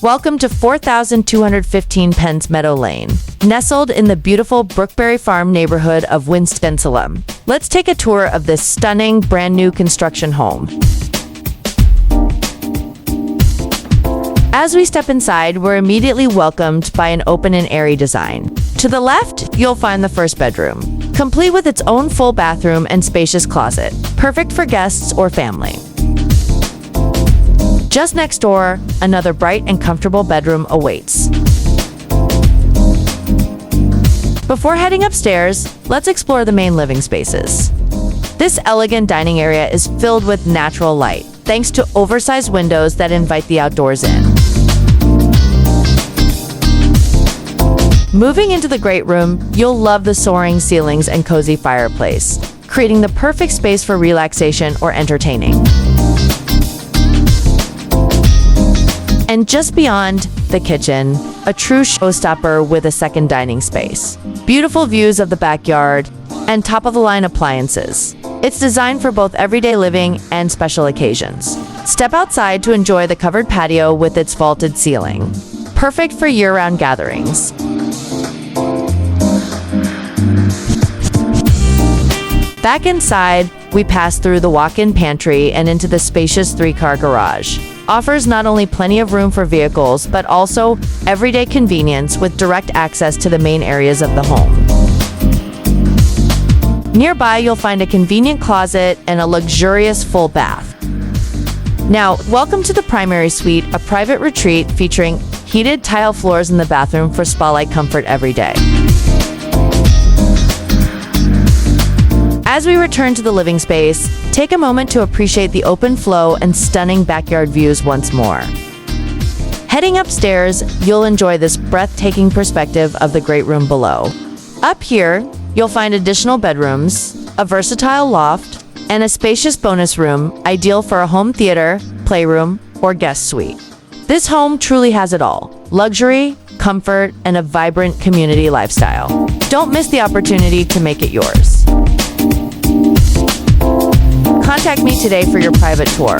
Welcome to 4215 Penns Meadow Lane, nestled in the beautiful Brookberry Farm neighborhood of Winston-Salem. Let's take a tour of this stunning, brand new construction home. As we step inside, we're immediately welcomed by an open and airy design. To the left, you'll find the first bedroom, complete with its own full bathroom and spacious closet, perfect for guests or family. Just next door, another bright and comfortable bedroom awaits. Before heading upstairs, let's explore the main living spaces. This elegant dining area is filled with natural light, thanks to oversized windows that invite the outdoors in. Moving into the great room, you'll love the soaring ceilings and cozy fireplace, creating the perfect space for relaxation or entertaining. And just beyond, the kitchen, a true showstopper with a second dining space, beautiful views of the backyard, and top-of-the-line appliances. It's designed for both everyday living and special occasions. Step outside to enjoy the covered patio with its vaulted ceiling, perfect for year-round gatherings. Back inside, we pass through the walk-in pantry and into the spacious 3-car garage. Offers not only plenty of room for vehicles, but also everyday convenience with direct access to the main areas of the home. Nearby, you'll find a convenient closet and a luxurious full bath. Now, welcome to the primary suite, a private retreat featuring heated tile floors in the bathroom for spa-like comfort every day. As we return to the living space, take a moment to appreciate the open flow and stunning backyard views once more. Heading upstairs, you'll enjoy this breathtaking perspective of the great room below. Up here, you'll find additional bedrooms, a versatile loft, and a spacious bonus room, ideal for a home theater, playroom, or guest suite. This home truly has it all: luxury, comfort, and a vibrant community lifestyle. Don't miss the opportunity to make it yours. Contact me today for your private tour.